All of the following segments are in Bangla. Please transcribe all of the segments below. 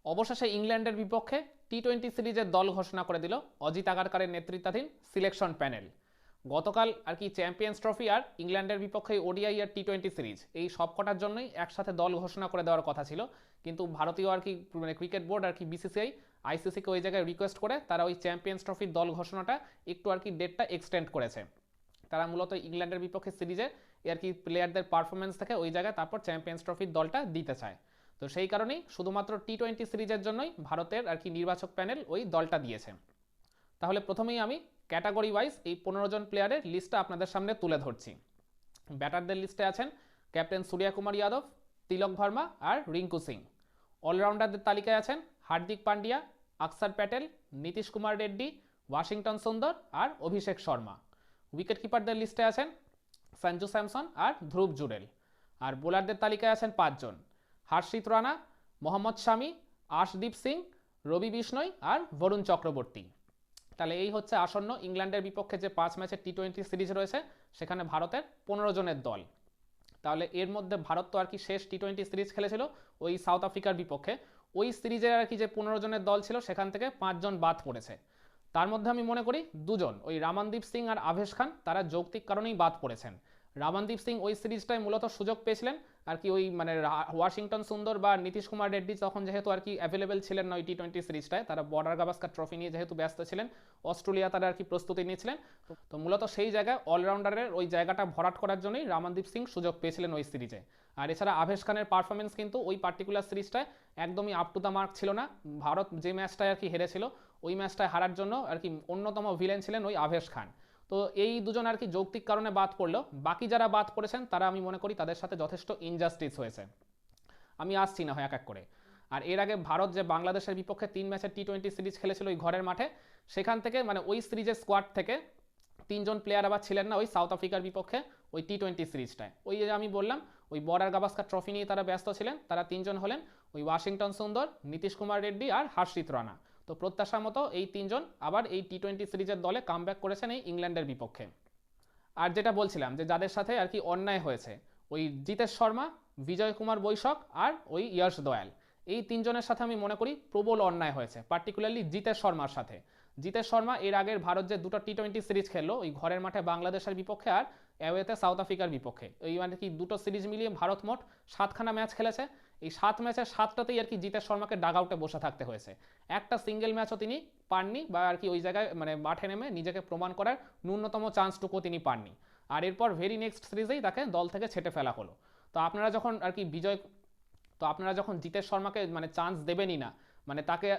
অবশেষে ইংল্যান্ডের বিপক্ষে টি-20 সিরিজের দল ঘোষণা করে দিল অজিত আগারকারের নেতৃত্বাধীন সিলেকশন প্যানেল। গতকাল আর কি চ্যাম্পিয়ন্স ট্রফি আর ইংল্যান্ডের বিপক্ষে ওডিআই আর টি-20 সিরিজ এই সবকটার জন্যই একসাথে দল ঘোষণা করে দেওয়ার কথা ছিল, কিন্তু ভারতীয় আর কি মানে ক্রিকেট বোর্ড আর কি বিসিসিআই আইসিসিকে ওই জায়গায় রিকোয়েস্ট করে তারা ওই চ্যাম্পিয়ন্স ট্রফির দল ঘোষণাটা একটু আর কি ডেটটা এক্সটেন্ড করেছে। তারা মূলত ইংল্যান্ডের বিপক্ষে সিরিজে আর কি প্লেয়ারদের পারফরমেন্স থেকে ওই জায়গায় তারপর চ্যাম্পিয়ন্স ট্রফির দলটা দিতে চায়। তো সেই কারণেই শুধুমাত্র টি-20 সিরিজের জন্যই ভারতের আর কি নির্বাচক প্যানেল ওই দলটা দিয়েছে। তাহলে প্রথমেই আমি ক্যাটাগরি ওয়াইজ এই 15 জন প্লেয়ারের লিস্টটা আপনাদের সামনে তুলে ধরছি। ব্যাটারদের লিস্টে আছেন ক্যাপ্টেন সূর্যকুমার যাদব, তিলক ভার্মা আর রিঙ্কু সিং। অলরাউন্ডারদের তালিকায় আছেন হার্দিক পান্ডিয়া, আকসার প্যাটেল, নীতিশ কুমার রেড্ডি, ওয়াশিংটন সুন্দর আর অভিষেক শর্মা। উইকেট কিপারদের লিস্টে আছেন সঞ্জু স্যামসন আর ধ্রুব জুরেল। আর বোলারদের তালিকায় আছেন 5 জন: হর্ষিত রানা, মোহাম্মদ শামি, আশদীপ সিং, রবি বিষ্ণই আর বরুণ চক্রবর্তী। তাহলে এই হচ্ছে আসন্ন ইংল্যান্ডের বিপক্ষে যে 5 ম্যাচের টি-20 সিরিজ রয়েছে সেখানে ভারতের 15 জনের দল। তাহলে এর মধ্যে ভারত তো আর কি শেষ টি-20 সিরিজ খেলেছিল ওই সাউথ আফ্রিকার বিপক্ষে। ওই সিরিজের আর কি যে 15 জনের দল ছিল সেখান থেকে 5 জন বাদ পড়েছে। তার মধ্যে আমি মনে করি 2 জন ওই রামানদীপ সিং আর আভেশ খান তারা যৌক্তিক কারণেই বাদ পড়েছেন। রামানদীপ সিং ওই সিরিজটায় মূলত সুযোগ পেয়েছিলেন আর কি ওই মানে ওয়াশিংটন সুন্দর বা নীতিশ কুমার রেড্ডি তখন যেহেতু আর কি অ্যাভেলেবেল ছিলেন না ওই টি-20 সিরিজটায়, তারা বর্ডার গাভাস্কার ট্রফি নিয়ে যেহেতু ব্যস্ত ছিলেন, অস্ট্রেলিয়া তারা আর কি প্রস্তুতি নিয়েছিলেন। তো মূলত সেই জায়গায় অলরাউন্ডারের ওই জায়গাটা ভরাট করার জন্যই রামানদীপ সিং সুযোগ পেয়েছিলেন ওই সিরিজে। আর এছাড়া আভেশ খানের পারফরমেন্স কিন্তু ওই পার্টিকুলার সিরিজটায় একদমই আপ টু দ্য মার্ক ছিল না। ভারত যে ম্যাচটায় আর কি হেরেছিল ওই ম্যাচটায় হারার জন্য আর কি অন্যতম ভিলেন ছিলেন ওই আভেশ খান। তো এই 2 জন আর কি যৌক্তিক কারণে বাদ পড়লো। বাকি যারা বাদ পড়েছেন তারা আমি মনে করি তাদের সাথে যথেষ্ট ইনজাস্টিস হয়েছে। আমি আসছি না হয় এক এক করে। আর এর আগে ভারত যে বাংলাদেশের বিপক্ষে 3 ম্যাচের টি-20 সিরিজ খেলেছিল ওই ঘরের মাঠে, সেখান থেকে মানে ওই সিরিজের স্কোয়াড থেকে 3 জন প্লেয়ার আবার ছিলেন না ওই সাউথ আফ্রিকার বিপক্ষে ওই টি-20 সিরিজটায়। ওই যে আমি বললাম ওই বর্ডার গাভাস্কার ট্রফি নিয়ে তারা ব্যস্ত ছিলেন। তারা 3 জন হলেন ওই ওয়াশিংটন সুন্দর, নীতিশ কুমার রেড্ডি আর হর্ষিত রানা। তো প্রত্যাশা মতো এই 3 জন আবার এই টি-20 সিরিজের দলে কামব্যাক করেছেন এই ইংল্যান্ডের বিপক্ষে। আর যেটা বলছিলাম যে যাদের সাথে আর কি অন্যায় হয়েছে, ওই জিতেশ শর্মা, বিজয় কুমার বৈশক আর ওই ইয়াশ দয়াল, এই 3 জনের সাথে আমি মনে করি প্রবল অন্যায় হয়েছে, পার্টিকুলারলি জিতেশ শর্মার সাথে। জিতেশ শর্মা এর আগের ভারত যে 2টো টি-20 সিরিজ খেললো ওই ঘরের মাঠে বাংলাদেশের বিপক্ষে আর অ্যাওয়েতে সাউথ আফ্রিকার বিপক্ষে, এই মানে কি 2টো সিরিজ মিলিয়ে ভারত মোট 7খানা ম্যাচ খেলেছে। এই 7 ম্যাচের 7টাতেই আর কি জিতেশ শর্মাকে ডাগ আউটে বসে থাকতে হয়েছে। একটা সিঙ্গেল ম্যাচও তিনি পাননি বা আর কি ওই জায়গায় মানে মাঠে নেমে নিজেকে প্রমাণ করার ন্যূনতম চান্সটুকু তিনি পাননি। আর এরপর ভেরি নেক্সট সিরিজেই তাকে দল থেকে ছেটে ফেলা হলো। তো আপনারা যখন আর কি আপনারা যখন জিতেশ শর্মাকে মানে চান্স দেবেনই না, মানে তাকে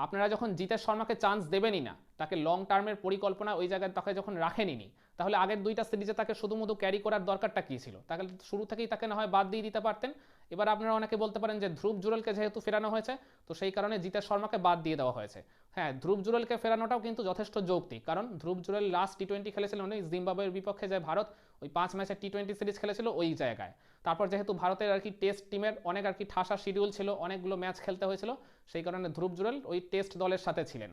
আপনারা যখন জিতেশ শর্মাকে চান্স দেবেনই না, তাকে লং টার্মের পরিকল্পনা ওই জায়গায় তাকে যখন রাখেনি, তাহলে আগের 2টা সিরিজে তাকে শুধুমুধু ক্যারি করার দরকারটা কী ছিল? তাহলে শুরু থেকেই তাকে না হয় বাদ দিয়ে দিতে পারতেন। এবার আপনারা অনেকে বলতে পারেন যে ধ্রুব জুরেলকে যেহেতু ফেরানো হয়েছে তো সেই কারণে জিতেশ শর্মাকে বাদ দিয়ে দেওয়া হয়েছে। হ্যাঁ, ধ্রুব জুরেলকে ফেরানোটাও কিন্তু যথেষ্ট যৌক্তিক, কারণ ধ্রুব জুরেল লাস্ট টি-20 খেলেছিলেন ওই জিম্বাবুয়ের বিপক্ষে, যে ভারত ওই 5 ম্যাচের টি-20 সিরিজ খেলেছিল ওই জায়গায়। তারপর যেহেতু ভারতের আর কি টেস্ট টিমের অনেক আর কি ঠাসা শিডিউল ছিল, অনেকগুলো ম্যাচ খেলতে হয়েছিল, সেই কারণে ধ্রুব জুরেল ওই টেস্ট দলের সাথে ছিলেন।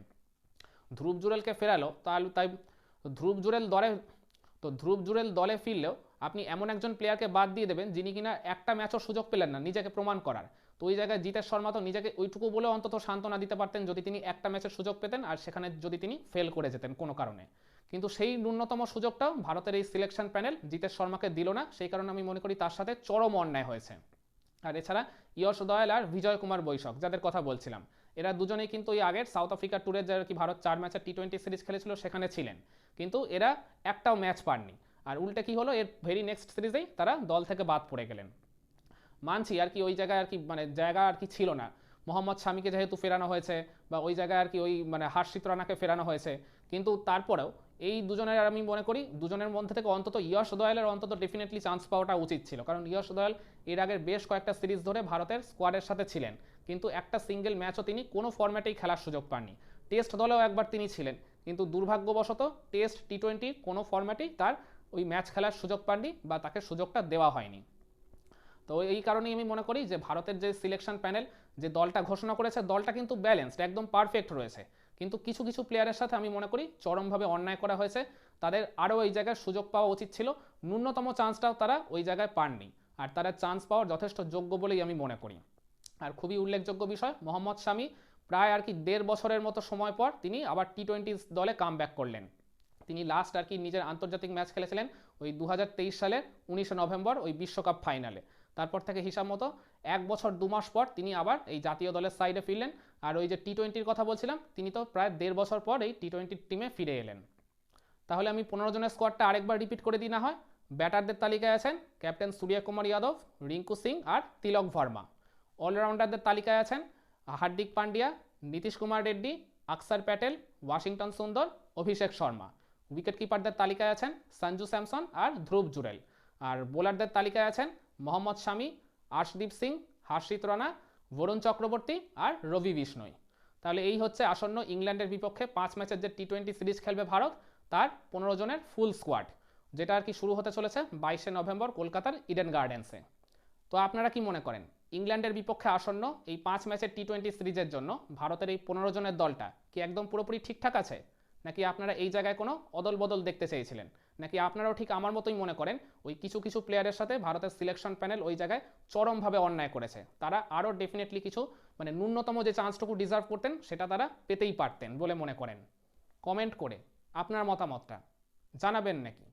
ধ্রুব জুরেলকে ফেরালো তাই ধ্রুব জুরেল দলে ফিরলেও আপনি এমন একজন প্লেয়ারকে বাদ দিয়ে দেবেন যিনি কিনা একটা ম্যাচও সুযোগ পেলেন না নিজেকে প্রমাণ করার। তো ওই জায়গায় জিতেশ শর্মা তো নিজেকে ওইটুকু বলে অন্তত সান্ত্বনা দিতে পারতেন যদি তিনি একটা ম্যাচের সুযোগ পেতেন আর সেখানে যদি তিনি ফেল করে যেতেন কোনো কারণে। কিন্তু সেই ন্যূনতম সুযোগটাও ভারতের এই সিলেকশন প্যানেল জিতেশ শর্মাকে দিল না, সেই কারণে আমি মনে করি তার সাথে চরম অন্যায় হয়েছে। আর এছাড়া ইয়শ দয়াল আর বিজয় কুমার বৈশক যাদের কথা বলছিলাম, এরা দুজনেই কিন্তু ওই আগের সাউথ আফ্রিকা ট্যুরে যে কি ভারত 4 ম্যাচের টি-20 সিরিজ খেলেছিল সেখানে ছিলেন, কিন্তু এরা একটাও ম্যাচ পাননি। আর উল্টে কি হলো, এর ভেরি নেক্সট সিরিজেই তারা দল থেকে বাদ পড়ে গেলেন। মানছি আর কি ওই জায়গায় আর কি মানে জায়গা আর কি ছিল না, মোহাম্মদ শামিকে যেহেতু ফেরানো হয়েছে বা ওই জায়গায় আর কি ওই মানে হর্ষিত রানাকে ফেরানো হয়েছে, কিন্তু তারপরেও এই 2জনের আমি মনে করি 2জনের মধ্যে থেকে অন্তত ইয়শ দয়ালের অন্তত ডেফিনেটলি চান্স পাওয়াটা উচিত ছিল, কারণ ইয়শ দয়াল এর আগের বেশ কয়েকটা সিরিজ ধরে ভারতের স্কোয়াডের সাথে ছিলেন, কিন্তু একটা সিঙ্গেল ম্যাচও তিনি কোনো ফরম্যাটেই খেলার সুযোগ পাননি। টেস্ট দলেও একবার তিনি ছিলেন, কিন্তু দুর্ভাগ্যবশত টেস্ট টি-20 কোনো ফরম্যাটেই তার ওই ম্যাচ খেলার সুযোগ পাননি বা তাকে সুযোগটা দেওয়া হয়নি। তো এই কারণেই আমি মনে করি যে ভারতের যে সিলেকশন প্যানেল যে দলটা ঘোষণা করেছে দলটা কিন্তু ব্যালেন্সড, একদম পারফেক্ট রয়েছে, কিন্তু কিছু কিছু প্লেয়ারের সাথে আমি মনে করি চরমভাবে অন্যায় করা হয়েছে। তাদের আরও এই জায়গায় সুযোগ পাওয়া উচিত ছিল, ন্যূনতম চান্সটাও তারা ওই জায়গায় পাননি, আর তারা চান্স পাওয়ার যথেষ্ট যোগ্য বলেই আমি মনে করি। আর খুবই উল্লেখযোগ্য বিষয়, মোহাম্মদ শামি প্রায় আর কি 1.5 বছরের মতো সময় পর তিনি আবার টি-20 দলে কাম ব্যাক করলেন। তিনি লাস্ট আর কি নিজের আন্তর্জাতিক ম্যাচ খেলেছিলেন ওই 2023 সালের 19 নভেম্বর ওই বিশ্বকাপ ফাইনালে। তারপর থেকে হিসাব মতো 1 বছর 2 মাস পর তিনি আবার এই জাতীয় দলের সাইডে ফিরলেন। আর ওই যে টি-20 কথা বলছিলাম, তিনি তো প্রায় 1.5 বছর পর এই টি-20 টিমে ফিরে এলেন। তাহলে আমি 15 জনের স্কোয়াডটা আরেকবার রিপিট করে দিই না হয়। ব্যাটারদের তালিকায় আছেন ক্যাপ্টেন সূর্যকুমার যাদব, রিঙ্কু সিং আর তিলক ভার্মা। অলরাউন্ডারদের তালিকায় আছেন হার্দিক পান্ডিয়া, নীতিশ কুমার রেড্ডি, আকসার প্যাটেল, ওয়াশিংটন সুন্দর, অভিষেক শর্মা। উইকেট কিপারদের তালিকায় আছেন সঞ্জু স্যামসন আর ধ্রুব জুরেল। আর বোলারদের তালিকায় আছেন মোহাম্মদ শামি, আর্শদীপ সিং, হার্ষিত রানা, বরুণ চক্রবর্তী আর রবি বিষ্ণই। তাহলে এই হচ্ছে আসন্ন ইংল্যান্ডের বিপক্ষে 5 ম্যাচের যে টি-20 সিরিজ খেলবে ভারত, তার 15 জনের ফুল স্কোয়াড, যেটা আর কি শুরু হতে চলেছে 22 নভেম্বর কলকাতার ইডেন গার্ডেন্সে। তো আপনারা কি মনে করেন, ইংল্যান্ডের বিপক্ষে আসন্ন এই 5 ম্যাচের টি-20 সিরিজের জন্য ভারতের এই 15 জনের দলটা কি একদম পুরোপুরি ঠিকঠাক আছে, নাকি আপনারা এই জায়গায় কোনো অদল বদল দেখতে চেয়েছিলেন, নাকি আপনারাও ঠিক আমার মতোই মনে করেন ওই কিছু কিছু প্লেয়ারের সাথে ভারতের সিলেকশন প্যানেল ওই জায়গায় চরমভাবে অন্যায় করেছে, তারা আরও ডেফিনেটলি কিছু মানে ন্যূনতম যে চান্সটুকু ডিজার্ভ করতেন সেটা তারা পেতেই পারতেন বলে মনে করেন? কমেন্ট করে আপনার মতামতটা জানাবেন নাকি?